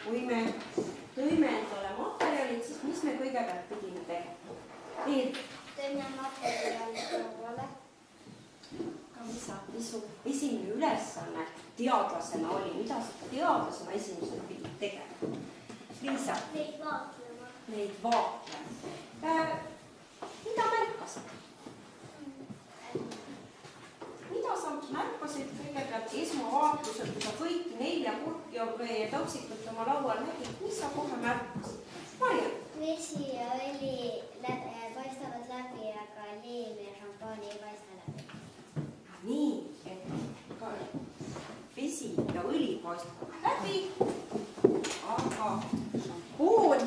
Kui me tõime endale materjalid, siis mis me kõigepealt pidime tegema? Tõime materjalid kõrvale. Mis su esimene ülesanne teadlasena oli? Mida sa teadlasena esimesena pidid tegema? Liisa? Neid vaatlema. Neid vaatlema. Mida märkasid? Mida sa märkasid kõigepealt esmavaatlusel, kui sa kõiki 4 kurki ja topsikut oma laual nägid? Mis sa kohe märkasid? Marja? Vesi ja õli paistavad läbi, aga liim ja šampooni ei paista läbi. Nii, et vesi ja õli paistavad läbi, aga šampoon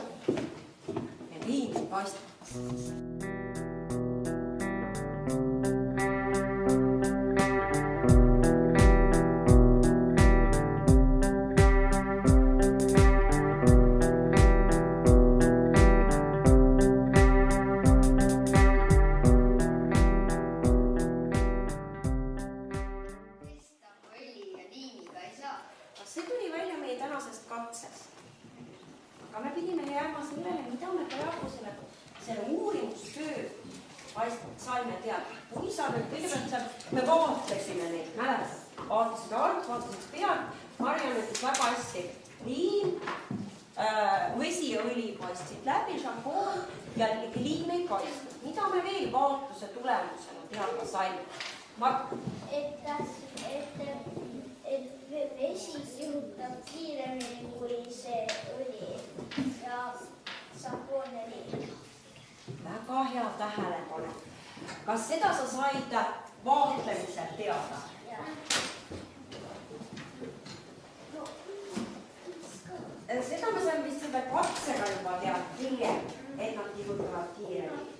ja liim ei paista. See tuli välja meie tänasest katsest. Aga me pidime jääma sellele, mida me praegu selle uurimustöö saime teada. Kui sa nüüd kõigepealt me vaatlesime neid, mäletad? Vaatasid alt, vaatasid pealt. Marja ütles väga hästi. Liim, vesi ja õli paistsid läbi, šampoon ja liim ei paistnud. Mida me veel vaatluse tulemusena teada saime? Mark? Et vesi sihutab kiiremini kui see õli ja šampoon ja liim. Väga hea tähelepanek. Kas seda sa said vaatlemisel teada? Seda me saime vist selle katsega juba teada hiljem, et nad liigutavad kiiremini.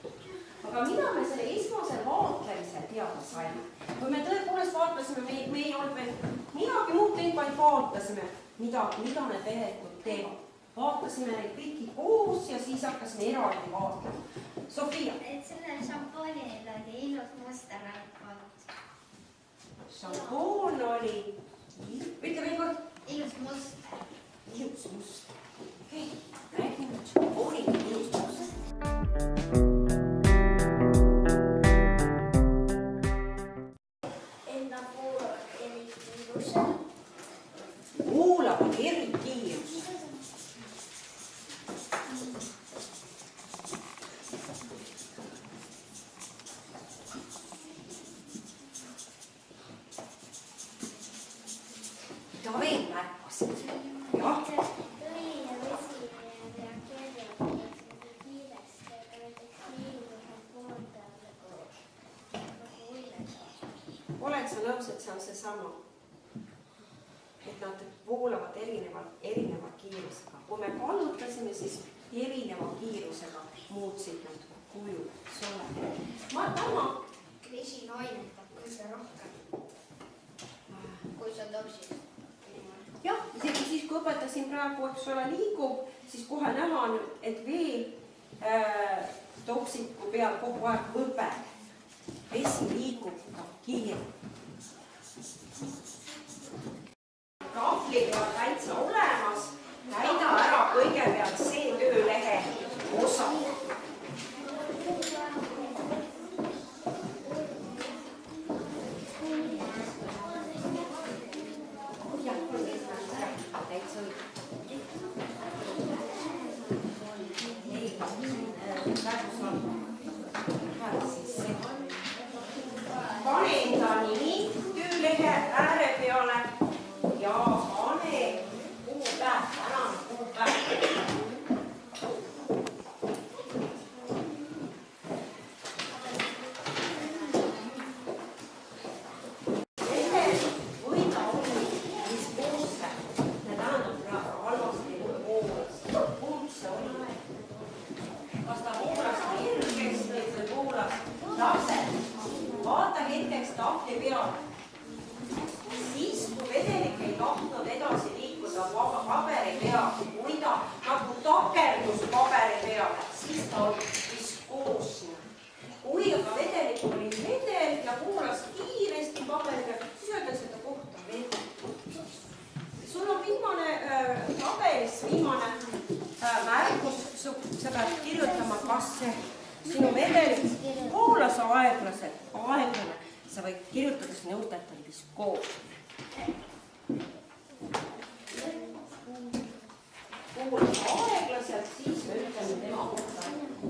Aga mida me selle esmasel vaatlemisel teada saime? Kui me tõepoolest vaatasime, me ei olnud veel midagi muud teinud, vaid vaatasime, mida need tegelikult teevad. Vaatasime neid kõiki koos ja siis hakkasime eraldi vaatlema. Sofia? Et selle šampoonil oli ilus muster alt. Šampoon oli, ütle veel kord. Ilus muster. Ilus muster. Okei, räägime šampoonil ilus muster. Kuulavad eri kiirus. Mida veel märkasid? Jah. Õli ja vesi reageerivad kiiresti, aga näiteks liim ja šampoon peab nagu uileda. Oled sa nõus, et see on seesama? Et nad voolavad erineva kiirusega. Kui me kallutasime, siis erineva kiirusega muutsid nad kuju. Vesi noinetab kõige rohkem, kui sa topsid. Jah, isegi siis, kui õpetasin praegu, eks ole, liigub, siis kohe näha, et veel topsiku peal kogu aeg võbeb. Vesi liigub kiirelt. Kahvlid on täitsa olemas, näida ära kõigepealt see töölehe osa. Pane enda nimi. tahvli peale. Siis, kui vedelik ei tahtnud edasi liikuda paberi peale, kui ta nagu takerdus paberi peale, siis ta oli viskoosne. Kui aga vedelik oli vedel ja kuulas kiiresti paberi peale, siis öeldakse, et ta kohta vedel. Sul on viimane tabelis, viimane märgus, sa pead kirjutama, kas see sinu vedelik kuulas aeglaselt, aeglane. Sa võid kirjutada sinna juurde, et ta oli viskoos. Kuulas aeglaselt, siis me ütleme tema kohta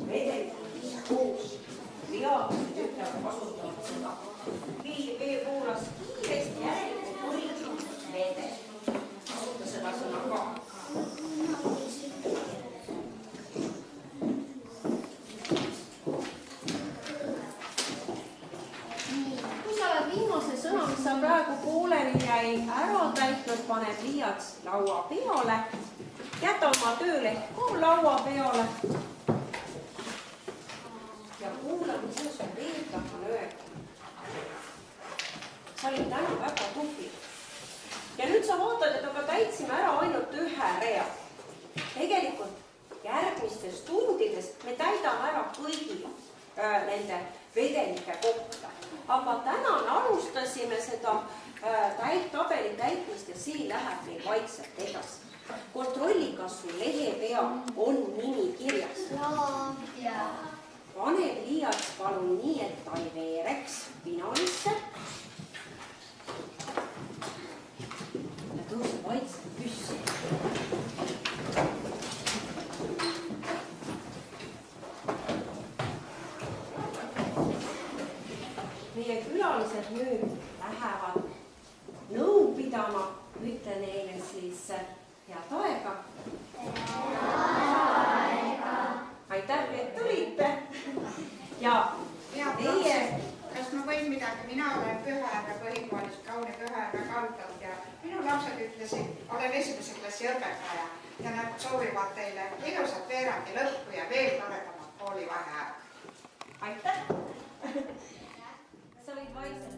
vedelik viskoos. Teadlased ütlevad kasutavad seda. Kuulas kiiresti, järelikult oli vedel. Kasuta seda sõna ka. Sõna, mis sa praegu pooleli jäi ära täitnud, pane pliiats laua peale. Jäta oma tööleht ka laua peale. Ja kuula, mis ma sul veel tahan öelda. Sa olid täna väga tubli. Ja nüüd sa vaatad, et aga täitsime ära ainult ühe rea. Tegelikult järgmistes tundides me täidame ära kõigi nende vedelike kohta. Aga täna me alustasime seda tabeli täitmist ja see läheb meil vaikselt edasi. Kontrolli, kas sul lehe peal on nimi kirjas. Pane pliiats palun nii, et ta ei veereks pinalisse. Ja tõuse vaikselt püssi. Meie külalised nüüd lähevad nõu pidama, ütle neile siis head aega. Aitäh, et tulite. Ja teie... Kas ma võin midagi? Mina olen Pühajärve põhikoolis Kaune Pühajärve kaldalt ja minu lapsed ütlesid, olen esimese klassi õpetaja ja nad soovivad teile ilusat veerandi lõppu ja veel toredamat koolivaheaega. Aitäh! Sa võid vaikselt.